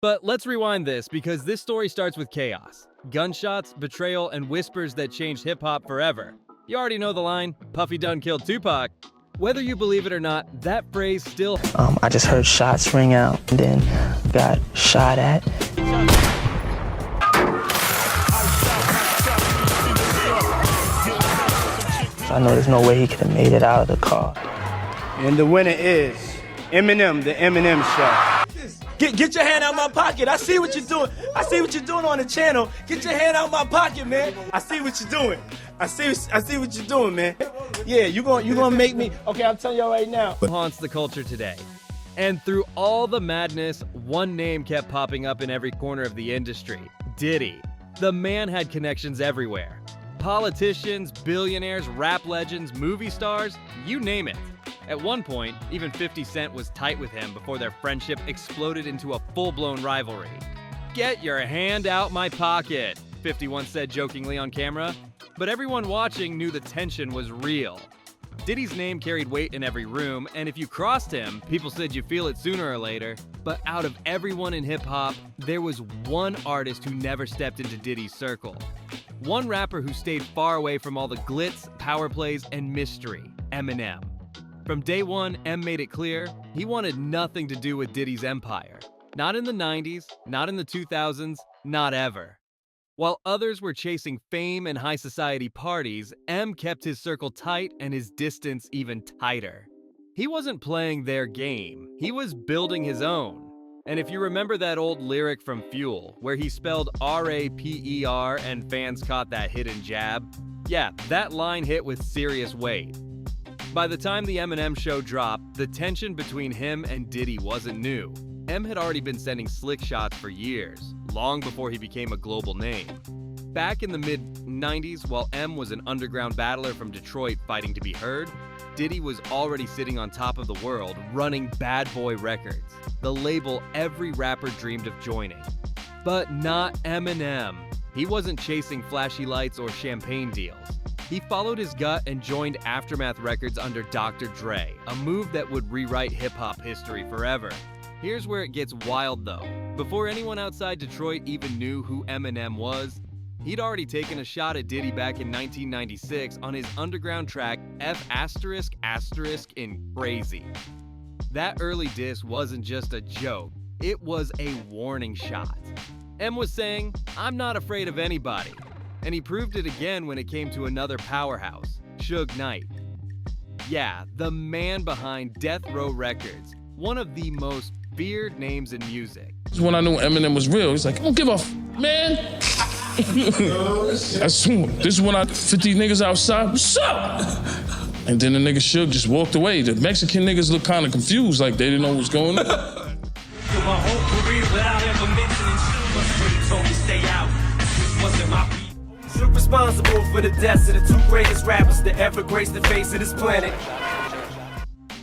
But let's rewind this because this story starts with chaos. Gunshots, betrayal, and whispers that changed hip-hop forever. You already know the line, Puffy done killed Tupac. Whether you believe it or not, that phrase still... I just heard shots ring out and then got shot at. So I know there's no way he could have made it out of the car. And the winner is Eminem, the Eminem Show. Get your hand out my pocket. I see what you're doing. I see what you're doing on the channel. Get your hand out my pocket, man. I see what you're doing. I see what you're doing, man. Yeah, you gonna make me. Okay, I'm telling y'all right now. Haunts the culture today. And through all the madness, one name kept popping up in every corner of the industry. Diddy. The man had connections everywhere. Politicians, billionaires, rap legends, movie stars, you name it. At one point, even 50 Cent was tight with him before their friendship exploded into a full-blown rivalry. "Get your hand out my pocket," 50 once said jokingly on camera. But everyone watching knew the tension was real. Diddy's name carried weight in every room, and if you crossed him, people said you feel it sooner or later. But out of everyone in hip-hop, there was one artist who never stepped into Diddy's circle. One rapper who stayed far away from all the glitz, power plays, and mystery, Eminem. From day one, M made it clear he wanted nothing to do with Diddy's empire. Not in the 90s, not in the 2000s, not ever. While others were chasing fame and high society parties, M kept his circle tight and his distance even tighter. He wasn't playing their game, he was building his own. And if you remember that old lyric from Fuel, where he spelled R-A-P-E-R and fans caught that hidden jab, yeah, that line hit with serious weight. By the time the Eminem Show dropped, the tension between him and Diddy wasn't new. M had already been sending slick shots for years, long before he became a global name. Back in the mid-90s, while M was an underground battler from Detroit fighting to be heard, Diddy was already sitting on top of the world, running Bad Boy Records, the label every rapper dreamed of joining. But not Eminem. He wasn't chasing flashy lights or champagne deals. He followed his gut and joined Aftermath Records under Dr. Dre, a move that would rewrite hip-hop history forever. Here's where it gets wild though. Before anyone outside Detroit even knew who Eminem was, he'd already taken a shot at Diddy back in 1996 on his underground track F*** in Crazy. That early diss wasn't just a joke, it was a warning shot. M was saying, "I'm not afraid of anybody." And he proved it again when it came to another powerhouse, Suge Knight. Yeah, the man behind Death Row Records, one of the most feared names in music. When I knew Eminem was real, he's like, I don't give a man. This is when I fit these niggas outside, what's up? And then the nigga Suge just walked away. The Mexican niggas looked kind of confused, like they didn't know what was going on. My whole career without ever mentioning Suge, told me stay out. This wasn't my beat. Suge responsible for the deaths of the two greatest rappers to ever grace the face of this planet.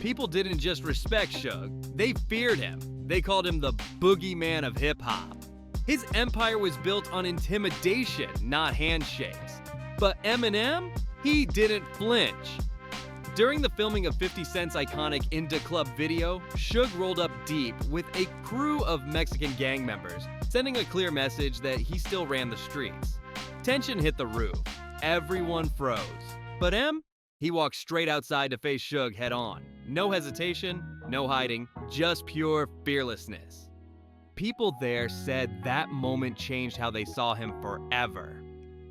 People didn't just respect Suge, they feared him. They called him the boogeyman of hip-hop. His empire was built on intimidation, not handshakes. But Eminem? He didn't flinch. During the filming of 50 Cent's iconic Inda Club video, Suge rolled up deep with a crew of Mexican gang members, sending a clear message that he still ran the streets. Tension hit the roof. Everyone froze. But M? He walked straight outside to face Suge head on. No hesitation, no hiding, just pure fearlessness. People there said that moment changed how they saw him forever.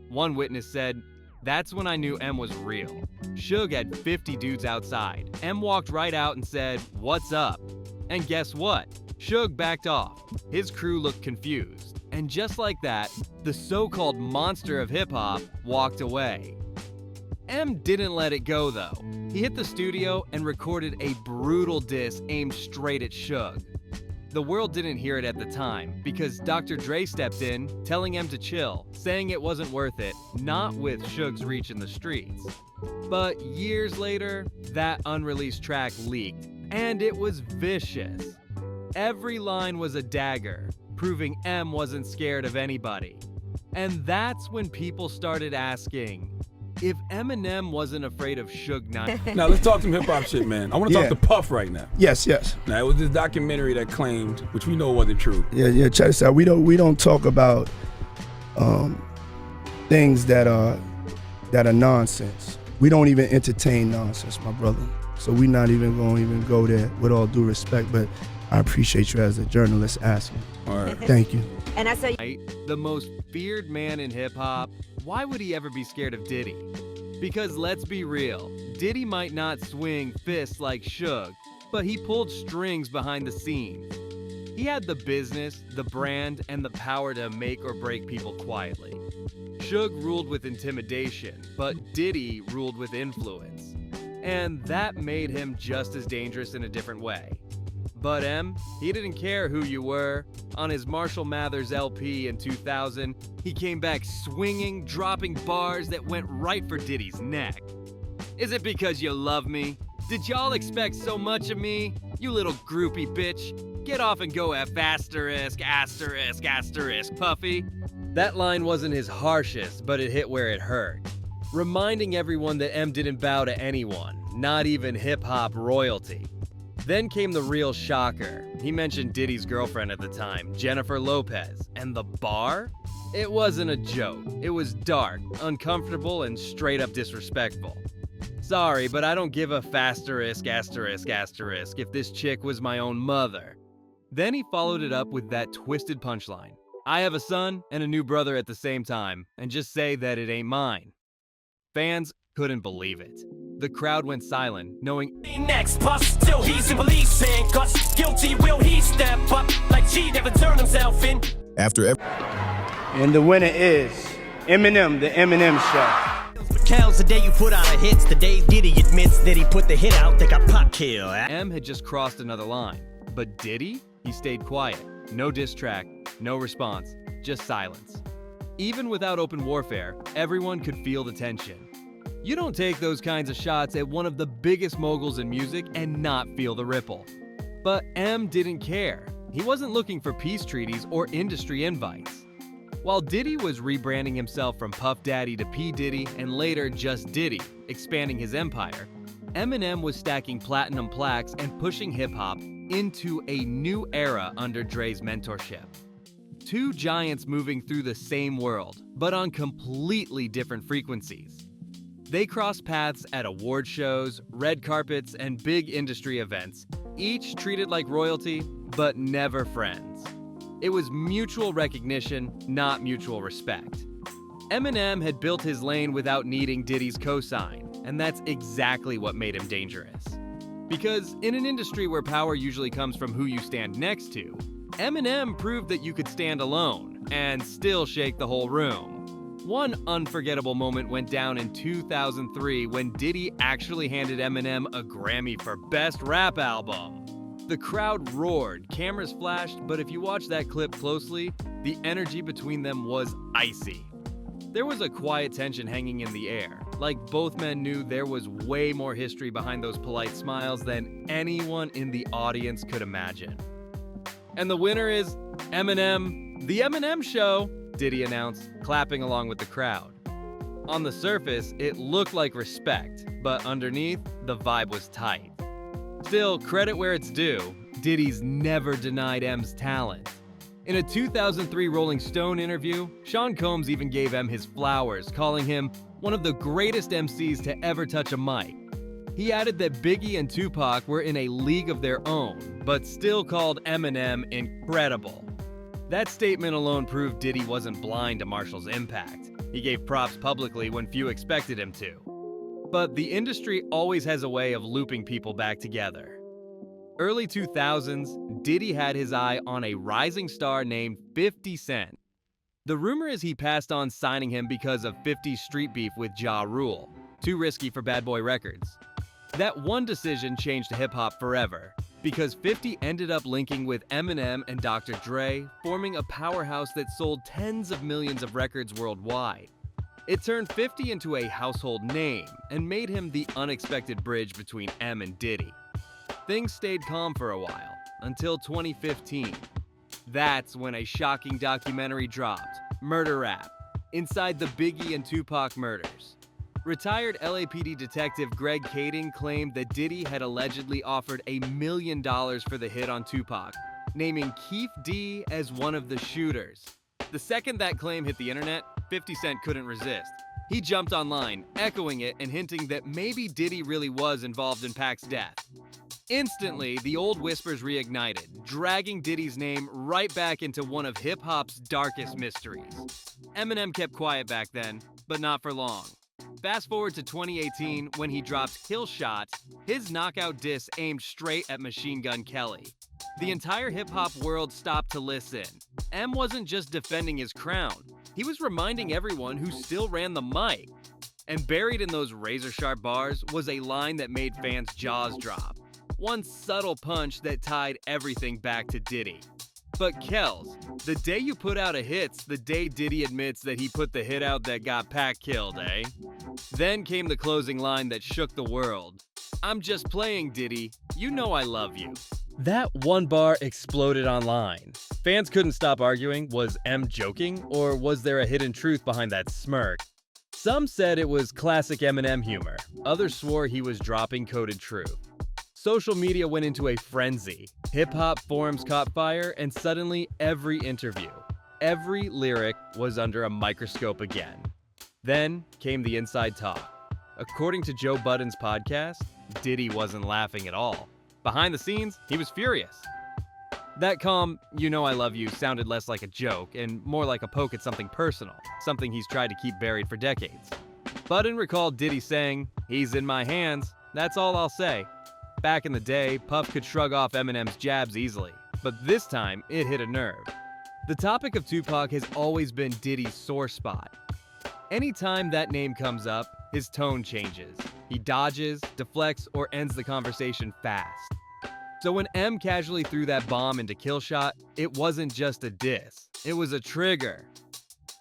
One witness said, "That's when I knew M was real." Suge had 50 dudes outside. M walked right out and said, "What's up?" And guess what? Suge backed off. His crew looked confused. And just like that, the so-called monster of hip-hop walked away. M didn't let it go though. He hit the studio and recorded a brutal diss aimed straight at Suge. The world didn't hear it at the time because Dr. Dre stepped in, telling M to chill, saying it wasn't worth it, not with Suge's reach in the streets. But years later, that unreleased track leaked, and it was vicious. Every line was a dagger, proving M wasn't scared of anybody. And that's when people started asking, If Eminem wasn't afraid of Suge Knight, Now let's talk some hip hop shit, man. I want to Yeah. talk to Puff right now. Yes, yes. Now it was this documentary that claimed, which we know wasn't true. Yeah. Check this out. We don't talk about things that are nonsense. We don't even entertain nonsense, my brother. So we're not even going to go there, with all due respect. But I appreciate you as a journalist asking. All right. Thank you. And I say, the most feared man in hip-hop, why would he ever be scared of Diddy? Because let's be real, Diddy might not swing fists like Suge, but he pulled strings behind the scenes. He had the business, the brand, and the power to make or break people quietly. Suge ruled with intimidation, but Diddy ruled with influence. And that made him just as dangerous in a different way. But he didn't care who you were. On his Marshall Mathers LP in 2000, he came back swinging, dropping bars that went right for Diddy's neck. Is it because you love me? Did y'all expect so much of me? You little groupie bitch. Get off and go F asterisk, asterisk, asterisk, Puffy. That line wasn't his harshest, but it hit where it hurt. Reminding everyone that didn't bow to anyone, not even hip-hop royalty. Then came the real shocker. He mentioned Diddy's girlfriend at the time, Jennifer Lopez, and the bar? It wasn't a joke. It was dark, uncomfortable, and straight up disrespectful. Sorry, but I don't give a fasterisk, asterisk, asterisk if this chick was my own mother. Then he followed it up with that twisted punchline. I have a son and a new brother at the same time, and just say that it ain't mine. Fans couldn't believe it. The crowd went silent, knowing next bus still he's in police handcuffs. Guilty will he step up like he never turned himself in. And the winner is Eminem, the Eminem Show. Counts the day you put out a hits, the day Diddy admits that he put the hit out, they got pop kill. M had just crossed another line. But Diddy? He stayed quiet. No diss track, no response, just silence. Even without open warfare, everyone could feel the tension. You don't take those kinds of shots at one of the biggest moguls in music and not feel the ripple. But M didn't care. He wasn't looking for peace treaties or industry invites. While Diddy was rebranding himself from Puff Daddy to P. Diddy and later just Diddy, expanding his empire, Eminem was stacking platinum plaques and pushing hip-hop into a new era under Dre's mentorship. Two giants moving through the same world, but on completely different frequencies. They crossed paths at award shows, red carpets, and big industry events, each treated like royalty, but never friends. It was mutual recognition, not mutual respect. Eminem had built his lane without needing Diddy's cosign, and that's exactly what made him dangerous. Because in an industry where power usually comes from who you stand next to, Eminem proved that you could stand alone and still shake the whole room. One unforgettable moment went down in 2003 when Diddy actually handed Eminem a Grammy for Best Rap Album. The crowd roared, cameras flashed, but if you watch that clip closely, the energy between them was icy. There was a quiet tension hanging in the air, like both men knew there was way more history behind those polite smiles than anyone in the audience could imagine. And the winner is Eminem, the Eminem Show, Diddy announced, clapping along with the crowd. On the surface, it looked like respect, but underneath, the vibe was tight. Still, credit where it's due, Diddy's never denied M's talent. In a 2003 Rolling Stone interview, Sean Combs even gave M his flowers, calling him one of the greatest MCs to ever touch a mic. He added that Biggie and Tupac were in a league of their own, but still called Eminem incredible. That statement alone proved Diddy wasn't blind to Marshall's impact. He gave props publicly when few expected him to. But the industry always has a way of looping people back together. Early 2000s, Diddy had his eye on a rising star named 50 Cent. The rumor is he passed on signing him because of 50's street beef with Ja Rule, too risky for Bad Boy Records. That one decision changed hip-hop forever, because 50 ended up linking with Eminem and Dr. Dre, forming a powerhouse that sold tens of millions of records worldwide. It turned 50 into a household name and made him the unexpected bridge between M and Diddy. Things stayed calm for a while, until 2015. That's when a shocking documentary dropped, Murder Rap, Inside the Biggie and Tupac Murders. Retired LAPD detective Greg Kading claimed that Diddy had allegedly offered $1 million for the hit on Tupac, naming Keith D as one of the shooters. The second that claim hit the internet, 50 Cent couldn't resist. He jumped online, echoing it and hinting that maybe Diddy really was involved in Pac's death. Instantly, the old whispers reignited, dragging Diddy's name right back into one of hip-hop's darkest mysteries. Eminem kept quiet back then, but not for long. Fast forward to 2018 when he dropped Killshot, his knockout diss aimed straight at Machine Gun Kelly. The entire hip-hop world stopped to listen. M wasn't just defending his crown, he was reminding everyone who still ran the mic. And buried in those razor-sharp bars was a line that made fans' jaws drop. One subtle punch that tied everything back to Diddy. But Kells, the day you put out a hit's the day Diddy admits that he put the hit out that got Pac killed, eh? Then came the closing line that shook the world. I'm just playing, Diddy. You know I love you. That one bar exploded online. Fans couldn't stop arguing, was M joking, or was there a hidden truth behind that smirk? Some said it was classic Eminem humor. Others swore he was dropping coded truth. Social media went into a frenzy. Hip-hop forums caught fire, and suddenly every interview, every lyric was under a microscope again. Then came the inside talk. According to Joe Budden's podcast, Diddy wasn't laughing at all. Behind the scenes, he was furious. That calm, "you know I love you" sounded less like a joke and more like a poke at something personal, something he's tried to keep buried for decades. Budden recalled Diddy saying, "He's in my hands, that's all I'll say." Back in the day, Puff could shrug off Eminem's jabs easily, but this time it hit a nerve. The topic of Tupac has always been Diddy's sore spot. Anytime that name comes up, his tone changes. He dodges, deflects, or ends the conversation fast. So when M casually threw that bomb into Killshot, it wasn't just a diss, it was a trigger.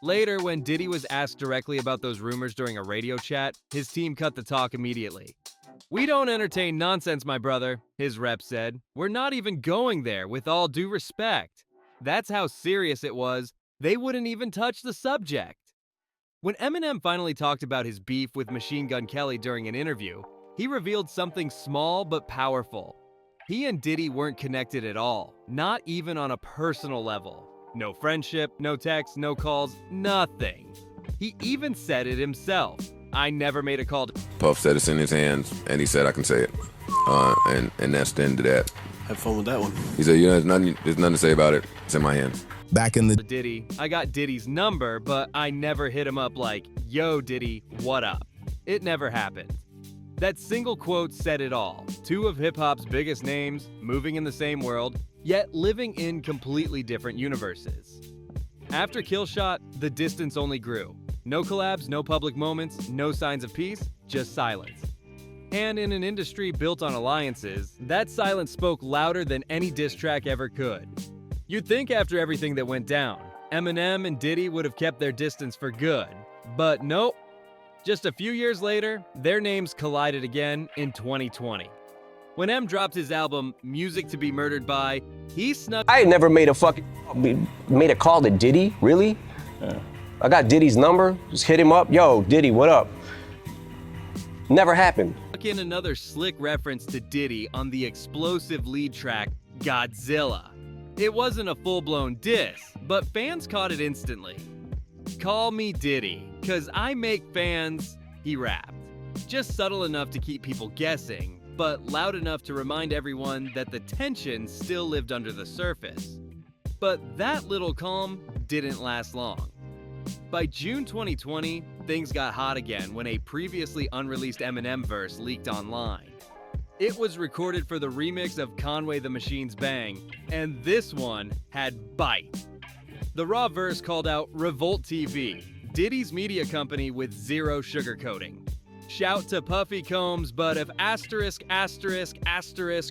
Later, when Diddy was asked directly about those rumors during a radio chat, his team cut the talk immediately. "We don't entertain nonsense, my brother," his rep said. "We're not even going there, with all due respect." That's how serious it was. They wouldn't even touch the subject. When Eminem finally talked about his beef with Machine Gun Kelly during an interview, he revealed something small but powerful. He and Diddy weren't connected at all, not even on a personal level. No friendship, no texts, no calls, nothing. He even said it himself. "I never made a call to..." Puff said it's in his hands, and he said I can say it. And that's the end of that. Have fun with that one. He said, there's nothing to say about it. It's in my hands. Back in the Diddy, "I got Diddy's number, but I never hit him up like, 'Yo, Diddy, what up?' It never happened." That single quote said it all. Two of hip-hop's biggest names, moving in the same world, yet living in completely different universes. After Killshot, the distance only grew. No collabs, no public moments, no signs of peace, just silence. And in an industry built on alliances, that silence spoke louder than any diss track ever could. You'd think after everything that went down, Eminem and Diddy would have kept their distance for good. But nope. Just a few years later, their names collided again in 2020. When M dropped his album, Music to Be Murdered By, he snuck... I had never made a call to Diddy, really? I got Diddy's number, just hit him up. "Yo, Diddy, what up?" Never happened. in another slick reference to Diddy on the explosive lead track, Godzilla. It wasn't a full-blown diss, but fans caught it instantly. "Call me Diddy, 'cause I make fans," he rapped. Just subtle enough to keep people guessing, but loud enough to remind everyone that the tension still lived under the surface. But that little calm didn't last long. By June 2020, things got hot again when a previously unreleased Eminem verse leaked online. It was recorded for the remix of Conway the Machine's Bang, and this one had bite. The raw verse called out Revolt TV, Diddy's media company with zero sugarcoating. Shout to Puffy Combs, but of *****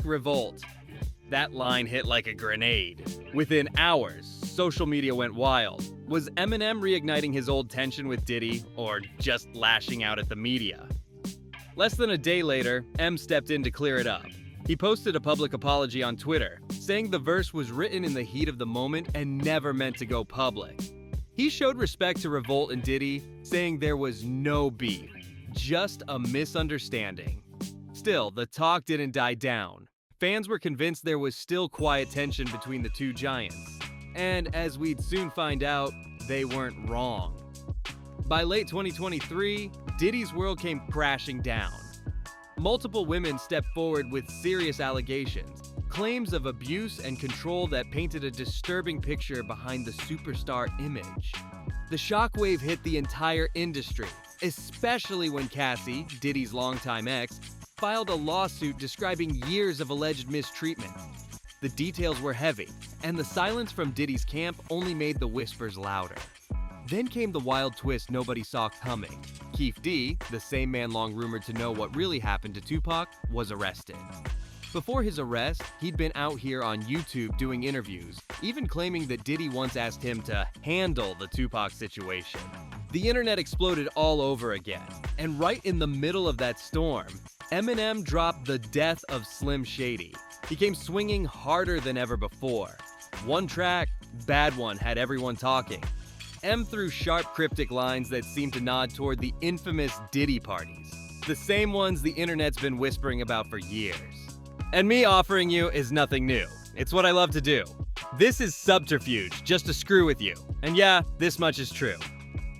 revolt. That line hit like a grenade. Within hours, social media went wild. Was Eminem reigniting his old tension with Diddy, or just lashing out at the media? Less than a day later, M stepped in to clear it up. He posted a public apology on Twitter, saying the verse was written in the heat of the moment and never meant to go public. He showed respect to Revolt and Diddy, saying there was no beef, just a misunderstanding. Still, the talk didn't die down. Fans were convinced there was still quiet tension between the two giants. And as we'd soon find out, they weren't wrong. By late 2023, Diddy's world came crashing down. Multiple women stepped forward with serious allegations, claims of abuse and control that painted a disturbing picture behind the superstar image. The shockwave hit the entire industry, especially when Cassie, Diddy's longtime ex, filed a lawsuit describing years of alleged mistreatment. The details were heavy, and the silence from Diddy's camp only made the whispers louder. Then came the wild twist nobody saw coming. Keith D, the same man long rumored to know what really happened to Tupac, was arrested. Before his arrest, he'd been out here on YouTube doing interviews, even claiming that Diddy once asked him to handle the Tupac situation. The internet exploded all over again, and right in the middle of that storm, Eminem dropped the death of Slim Shady. He came swinging harder than ever before. One track, Bad One, had everyone talking. M threw sharp cryptic lines that seemed to nod toward the infamous Diddy parties, the same ones the internet's been whispering about for years. And me offering you is nothing new. It's what I love to do. This is subterfuge, just to screw with you. And yeah, this much is true.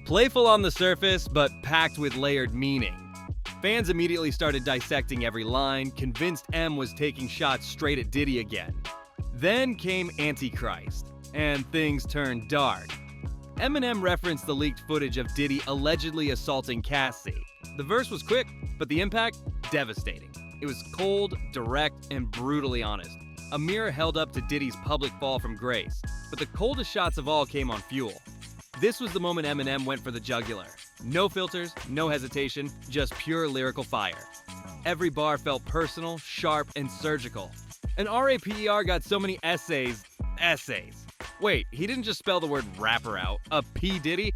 Playful on the surface, but packed with layered meaning. Fans immediately started dissecting every line, convinced M was taking shots straight at Diddy again. Then came Antichrist, and things turned dark. Eminem referenced the leaked footage of Diddy allegedly assaulting Cassie. The verse was quick, but the impact, devastating. It was cold, direct, and brutally honest. A mirror held up to Diddy's public fall from grace, but the coldest shots of all came on Fuel. This was the moment Eminem went for the jugular. No filters, no hesitation, just pure lyrical fire. Every bar felt personal, sharp, and surgical. And RAPER got so many essays. Wait, he didn't just spell the word rapper out. A P. Diddy?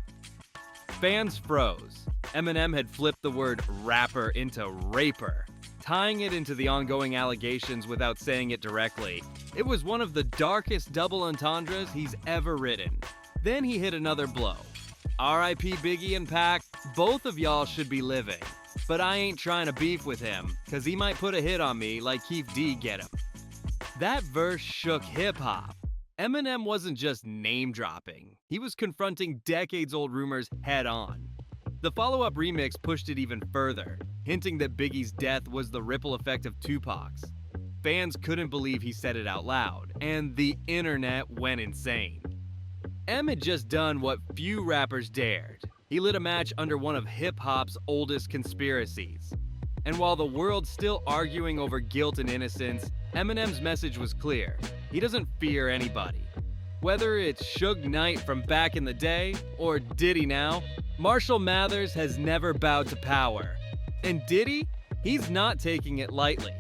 Fans froze. Eminem had flipped the word rapper into raper, tying it into the ongoing allegations without saying it directly. It was one of the darkest double entendres he's ever written. Then he hit another blow. R.I.P. Biggie and Pac, both of y'all should be living. But I ain't trying to beef with him, cause he might put a hit on me like Keith D get him. That verse shook hip-hop. Eminem wasn't just name-dropping. He was confronting decades-old rumors head-on. The follow-up remix pushed it even further, hinting that Biggie's death was the ripple effect of Tupac's. Fans couldn't believe he said it out loud, and the internet went insane. M had just done what few rappers dared. He lit a match under one of hip-hop's oldest conspiracies. And while the world's still arguing over guilt and innocence, Eminem's message was clear. He doesn't fear anybody. Whether it's Suge Knight from back in the day, or Diddy now, Marshall Mathers has never bowed to power. And Diddy? He's not taking it lightly.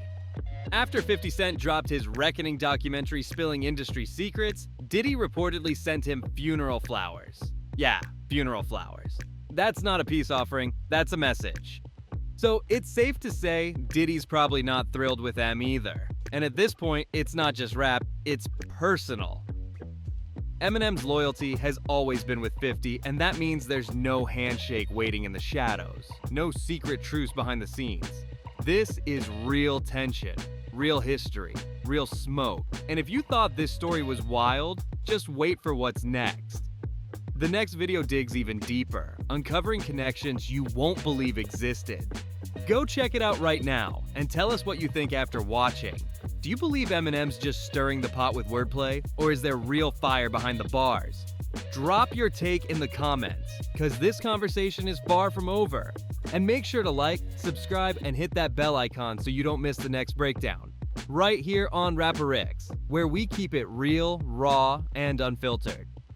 After 50 Cent dropped his Reckoning documentary spilling industry secrets, Diddy reportedly sent him funeral flowers. Yeah, funeral flowers. That's not a peace offering, that's a message. So it's safe to say Diddy's probably not thrilled with M either. And at this point, it's not just rap, it's personal. Eminem's loyalty has always been with 50, and that means there's no handshake waiting in the shadows, no secret truce behind the scenes. This is real tension, real history, real smoke. And if you thought this story was wild, just wait for what's next. The next video digs even deeper, uncovering connections you won't believe existed. Go check it out right now, and tell us what you think after watching. Do you believe Eminem's just stirring the pot with wordplay, or is there real fire behind the bars? Drop your take in the comments, cause this conversation is far from over. And make sure to like, subscribe, and hit that bell icon so you don't miss the next breakdown. Right here on REJECTION, where we keep it real, raw, and unfiltered.